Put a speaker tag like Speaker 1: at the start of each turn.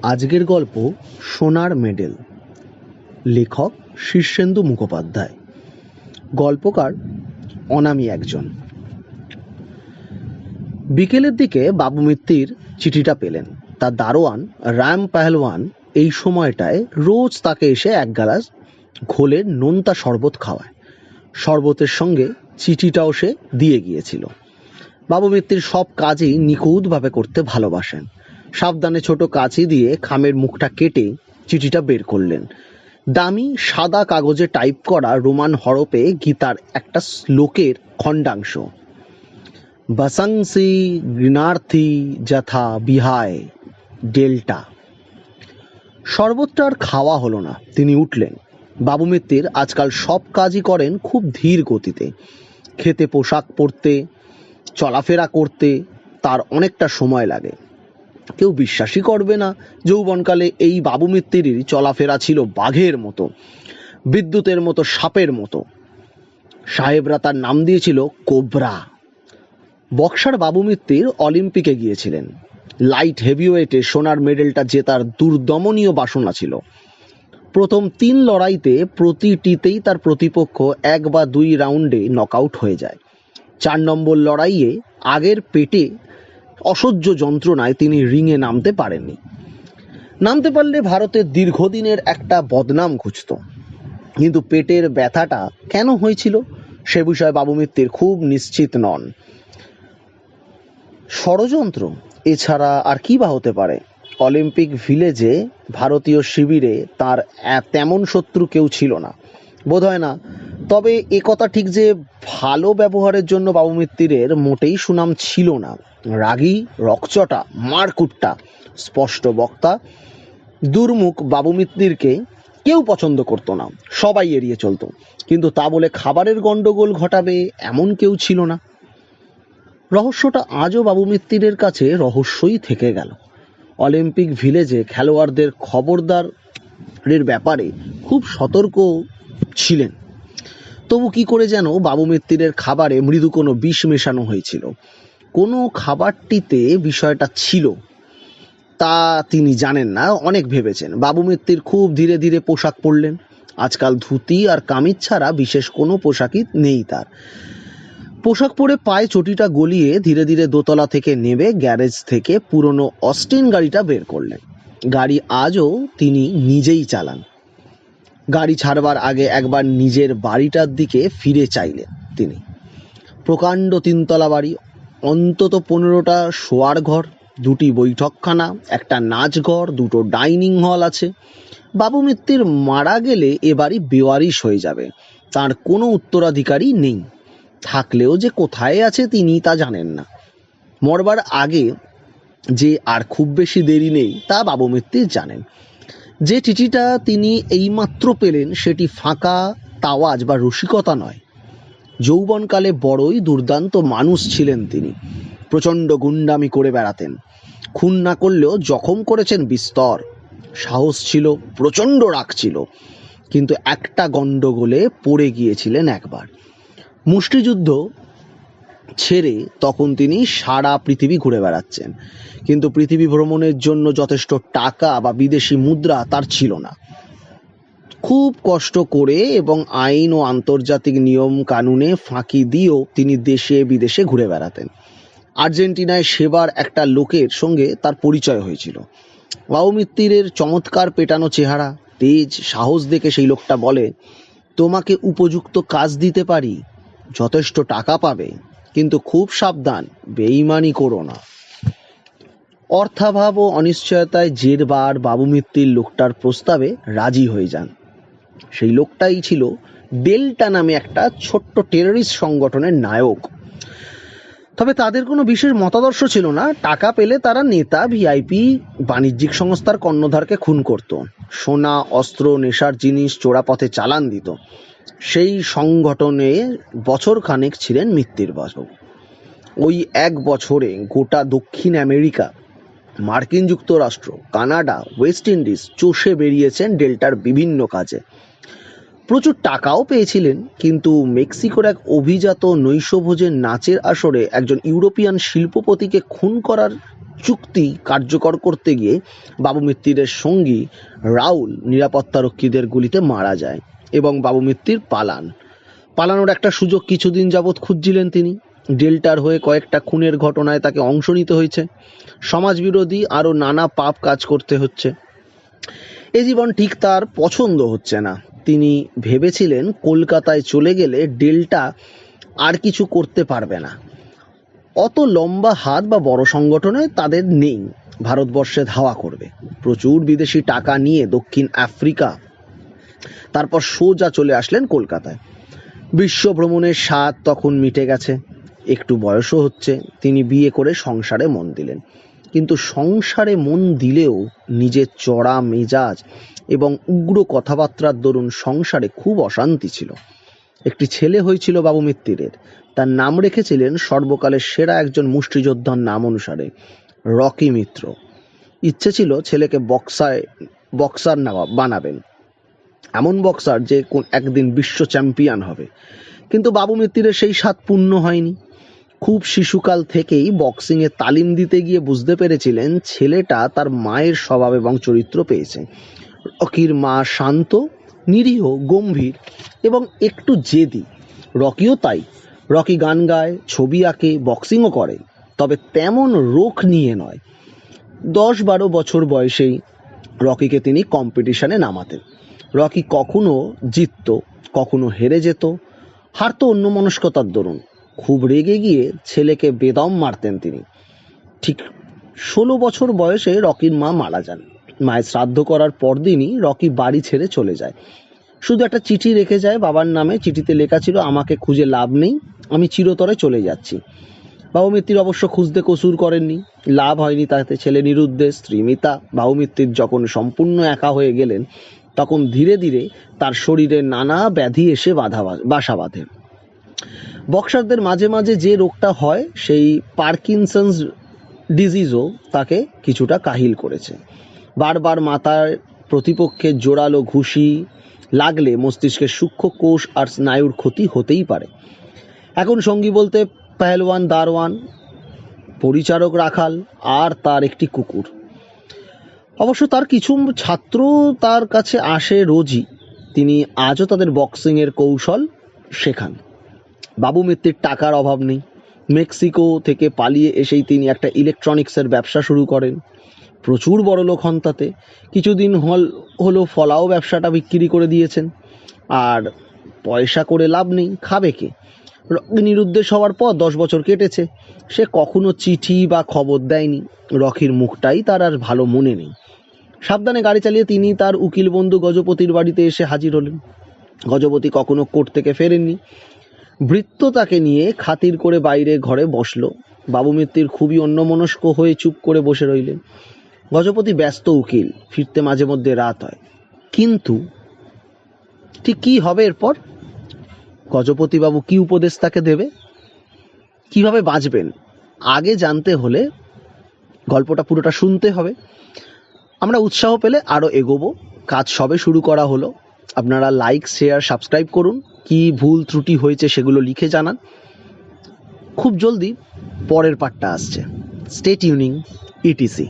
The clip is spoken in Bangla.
Speaker 1: আজকের গল্প সোনার মেডেল। লেখক শীর্ষেন্দু মুখোপাধ্যায়। গল্পকার অনামী একজন। বিকেলের দিকে বাবু মিত্তির চিঠিটা পেলেন। তার দারোয়ান রাম পাহলওয়ান এই সময়টায় রোজ তাকে এসে এক গ্লাস ঘোলের নোনতা শরবত খাওয়ায়। শরবতের সঙ্গে চিঠিটাও সে দিয়ে গিয়েছিল। বাবু মিত্তির সব কাজই নিখুঁতভাবে করতে ভালোবাসেন। সাবধানে ছোট কাঁচি দিয়ে খামের মুখটা কেটে চিঠিটা বের করলেন। দামি সাদা কাগজে টাইপ করা রোমান হরফে গীতার একটা শ্লোকের খণ্ডাংশ। বসংসি গৃণার্থী যথা বিহায় ডেল্টা। শরবতটা আর খাওয়া হলো না। তিনি উঠলেন। বাবু মিত্তির আজকাল সব কাজই করেন খুব ধীর গতিতে। খেতে, পোশাক পরতে, চলাফেরা করতে তার অনেকটা সময় লাগে। কেউ বিশ্বাসই করবে না, যৌবনকালে এই বাবু মিত্তিরই চলাফেরা ছিল বাঘের মতো, বিদ্যুতের মতো, সাপের মতো। সাহেবরা তার নাম দিয়েছিল কোবরা। বক্সার বাবু মিত্তির অলিম্পিকে গিয়েছিলেন। লাইট হেভিওয়েটে সোনার মেডেলটা জেতার দুর্দমনীয় বাসনা ছিল। প্রথম 3 লড়াইতে প্রতিটিতেই তার প্রতিপক্ষ 1 বা 2 রাউন্ডে নকআউট হয়ে যায়। 4 নম্বর লড়াইয়ে আগের পেটে অসহ্য যন্ত্রণায় তিনি রিংয়ে নামতে পারেননি। নামতে পারলে ভারতের দীর্ঘদিনের একটা বদনাম ঘুচত। কিন্তু পেটের ব্যথাটা কেন হয়েছিল সে বিষয়ে বাবু মিত্তির খুব নিশ্চিত নন। ষড়যন্ত্র এছাড়া আর কি বা হতে পারে? অলিম্পিক ভিলেজে ভারতীয় শিবিরে তার তেমন শত্রু কেউ ছিল না, বোধ হয় না। তবে একথা ঠিক যে ভালো ব্যবহারের জন্য বাবু মিত্তিরের মোটেই সুনাম ছিল না। রাগী, রকচটা, মারকুট্টা, স্পষ্ট বক্তা, দুর্মুখ বাবু মিত্তিরকে কেউ পছন্দ করতো না, সবাই এড়িয়ে চলতো। কিন্তু তা বলে খাবারের গন্ডগোল ঘটাবে এমন কেউ ছিল না। রহস্যটা আজও বাবু মিত্তিরের কাছে রহস্যই থেকে গেল। অলিম্পিক ভিলেজে খেলোয়াড়দের খবরদারের ব্যাপারে খুব সতর্ক ছিলেন। তবু কি করে যেন বাবু মিত্তিরের খাবারে মৃদু কোনো বিষ মেশানো হয়েছিল। কোনো খাবারটিতে বিষয়টা ছিল তা তিনি জানেন না, অনেক ভেবেছেন। বাবু মিত্তির খুব ধীরে ধীরে পোশাক পরলেন। আজকাল ধুতি আর কামিজ ছাড়া বিশেষ কোনো পোশাকই নেই তার। পোশাক পরে পায়ে চটিটা গলিয়ে ধীরে ধীরে দোতলা থেকে নেমে গ্যারেজ থেকে পুরনো অস্টিন গাড়িটা বের করলেন। গাড়ি আজও তিনি নিজেই চালান। গাড়ি ছাড়বার আগে একবার নিজের বাড়িটার দিকে ফিরে চাইলেন তিনি। প্রকাণ্ড 3 তলা বাড়ি, অন্তত 15টা শোয়ার ঘর, 2টি বৈঠকখানা, একটা নাচঘর, 2টো ডাইনিং হল আছে। বাবু মিত্তির মারা গেলে এ বাড়ি বেওয়ারিশ হয়ে যাবে। তার কোনো উত্তরাধিকারী নেই। থাকলেও যে কোথায় আছে তিনি তা জানেন না। মরবার আগে যে আর খুব বেশি দেরি নেই তা বাবু মিত্তির জানেন। যে চিঠিটা তিনি এইমাত্র পেলেন সেটি ফাঁকা তাওয়াজ বা রসিকতা নয়। যৌবনকালে বড়ই দুর্দান্ত মানুষ ছিলেন তিনি। প্রচণ্ড গুন্ডামি করে বেড়াতেন। খুন না করলেও জখম করেছেন বিস্তর। সাহস ছিল, প্রচণ্ড রাগ ছিল। কিন্তু একটা গণ্ডগোলে পড়ে গিয়েছিলেন একবার। মুষ্টিযুদ্ধ ছেড়ে তখন তিনি সারা পৃথিবী ঘুরে বেড়াচ্ছেন। কিন্তু পৃথিবী ভ্রমণের জন্য যথেষ্ট টাকা বা বিদেশি মুদ্রা তার ছিল না। খুব কষ্ট করে এবং আইন ও আন্তর্জাতিক নিয়ম কানুনে ফাঁকি দিয়েও তিনি দেশে বিদেশে ঘুরে বেড়াতেন। আর্জেন্টিনায় সেবার একটা লোকের সঙ্গে তার পরিচয় হয়েছিল। বাবু মিত্তিরের চমৎকার পেটানো চেহারা, তেজ, সাহস দেখে সেই লোকটা বলে, তোমাকে উপযুক্ত কাজ দিতে পারি, যথেষ্ট টাকা পাবে, কিন্তু খুব সাবধান, বেইমানি করো না। অর্থাভাব ও অনিশ্চয়তায় জেরবার বাবু মিত্তির লোকটার প্রস্তাবে রাজি হয়ে যান। সেই লোকটাই ছিল ডেল্টা নামে একটা ছোট্ট টেররিস্ট সংগঠনের নায়ক। তবে তাদের কোনো বিশেষ মতাদর্শ ছিল না। টাকা পেলে তারা নেতা, ভিআইপি, বাণিজ্যিক সংস্থার কর্ণধারকে খুন করত, সোনা, অস্ত্র, নেশার জিনিস চোরাপথে চালান দিত। সেই সংগঠনে বছরখানেক ছিলেন মিত্তির বাবু। ওই 1 বছরে গোটা দক্ষিণ আমেরিকা, মার্কিন যুক্তরাষ্ট্র, কানাডা, ওয়েস্ট ইন্ডিজ চষে বেরিয়েছেন ডেল্টার বিভিন্ন কাজে। প্রচুর টাকাও পেয়েছিলেন। কিন্তু মেক্সিকোর এক অভিজাত নৈশভোজের নাচের আসরে একজন ইউরোপিয়ান শিল্পপতিকে খুন করার চুক্তি কার্যকর করতে গিয়ে বাবু মিত্তিরের সঙ্গী রাউল নিরাপত্তারক্ষীদের গুলিতে মারা যায় এবং বাবু মিত্তির পালানোর একটা সুযোগ কিছুদিন যাবৎ খুঁজছিলেন তিনি। ডেল্টার হয়ে কয়েকটা খুনের ঘটনায় তাকে অংশ নিতে হয়েছে, সমাজবিরোধী আরও নানা পাপ কাজ করতে হচ্ছে। এ জীবন ঠিক তার পছন্দ হচ্ছে না। তিনি ভেবেছিলেন কলকাতায় চলে গেলে ডেল্টা আর কিছু করতে পারবে না, অত লম্বা হাত বা বড় সংগঠনে তাদের নেই, ভারতবর্ষে ধাওয়া করবে। প্রচুর বিদেশি টাকা নিয়ে দক্ষিণ আফ্রিকা, তারপর সোজা চলে আসলেন কলকাতায়। বিশ্ব ভ্রমণের স্বাদ তখন মিটে গেছে, একটু বয়সও হচ্ছে। তিনি বিয়ে করে সংসারে মন দিলেন, কিন্তু সংসারে মন দিলেও নিজের চড়া মেজাজ এবং উগ্র কথাবার্তার দরুন সংসারে খুব অশান্তি ছিল। একটি ছেলে হয়েছিল বাবু মিত্তিরের, তার নাম রেখেছিলেন সর্বকালের সেরা একজন মুষ্টিযোদ্ধার নাম অনুসারে, রকি মিত্র। ইচ্ছে ছিল ছেলেকে বক্সার বানাবেন, এমন বক্সার যে একদিন বিশ্ব চ্যাম্পিয়ন হবে। কিন্তু বাবু মিত্তিরের সেই স্বাদ পূর্ণ হয়নি। খুব শিশুকাল থেকেই বক্সিংয়ে তালিম দিতে গিয়ে বুঝতে পেরেছিলেন ছেলেটা তার মায়ের স্বভাব এবং চরিত্র পেয়েছে। রকির মা শান্ত, নিরীহ, গম্ভীর এবং একটু জেদি। রকিও তাই। রকি গান গায়, ছবি আঁকে, বক্সিংও করে, তবে তেমন রোখ নিয়ে নয়। 10-12 বছর বয়সেই রকিকে তিনি কম্পিটিশনে নামাতেন। রকি কখনো জিতত, কখনো হেরে যেত, হারতো অন্যমনস্কতার দরুন। খুব রেগে গিয়ে ছেলেকে বেদম মারতেন তিনি। ঠিক 16 বছর বয়সে রকির মা মারা যান। মায়ের শ্রাদ্ধ করার পরদিনই রকি বাড়ি ছেড়ে চলে যায়। শুধু একটা চিঠি রেখে যায় বাবার নামে। চিঠিতে লেখা ছিল, আমাকে খুঁজে লাভ নেই, আমি চিরতরে চলে যাচ্ছি। বাবু মিত্তির অবশ্য খুঁজতে কসুর করেননি, লাভ হয়নি তাতে। ছেলে নিরুদ্দেশ, স্ত্রী মিতা। বাবু মিত্তির যখন সম্পূর্ণ একা হয়ে গেলেন, তখন ধীরে ধীরে তার শরীরে নানা ব্যাধি এসে বাসা বাঁধে। বক্সারদের মাঝে মাঝে যে রোগটা হয়, সেই পার্কিনসন্স ডিজিজও তাকে কিছুটা কাহিল করেছে। বারবার মাথার প্রতিপক্ষের জোরালো ঘুষি লাগলে মস্তিষ্কের সূক্ষ্ম কোষ আর স্নায়ুর ক্ষতি হতেই পারে। এখন সঙ্গী বলতে পেহলওয়ান দারওয়ান, পরিচারক রাখাল আর তার একটি কুকুর। অবশ্য তার কিছু ছাত্র তার কাছে আসে রোজই। তিনি আজও তাদের বক্সিংয়ের কৌশল শেখান। বাবু মিত্তির টাকার অভাব নেই। মেক্সিকো থেকে পালিয়ে এসেই তিনি একটা ইলেকট্রনিক্সের ব্যবসা শুরু করেন। প্রচুর বড়লোক হন তাতে। কিছুদিন হলো ফলাও ব্যবসাটা বিক্রি করে দিয়েছেন। আর পয়সা করে লাভ নেই, খাবে কে? নিরুদ্দেশ হওয়ার পর 10 বছর কেটেছে। সে কখনো চিঠি বা খবর দেয়নি। রকির মুখটাই তার আর ভালো মনে নেই। সাবধানে গাড়ি চালিয়ে তিনি তার উকিল বন্ধু গজপতির বাড়িতে এসে হাজির হলেন। গজপতি কখনো কোর্ট থেকে ফেরেননি। ভৃত্য তাকে নিয়ে খাতির করে বাইরে ঘরে বসলো। বাবু মিত্তির খুবই অন্যমনস্ক হয়ে চুপ করে বসে রইলেন। গজপতি ব্যস্ত উকিল, ফিরতে মাঝে মধ্যে রাত হয়। কিন্তু ঠিক কি হবে এরপর? গজপতি বাবু কি উপদেশ তাকে দেবে, কিভাবে বাঁচবেন, আগে জানতে হলে গল্পটা পুরোটা শুনতে হবে। আমরা উৎসাহ পেলে আরও এগোবো। কাজ সবে শুরু করা হলো। আপনারা লাইক, শেয়ার, সাবস্ক্রাইব করুন। কি ভুল ত্রুটি হয়েছে সেগুলো লিখে জানান। খুব জলদি পরের পার্টটা আসছে। Stay tuning, etc.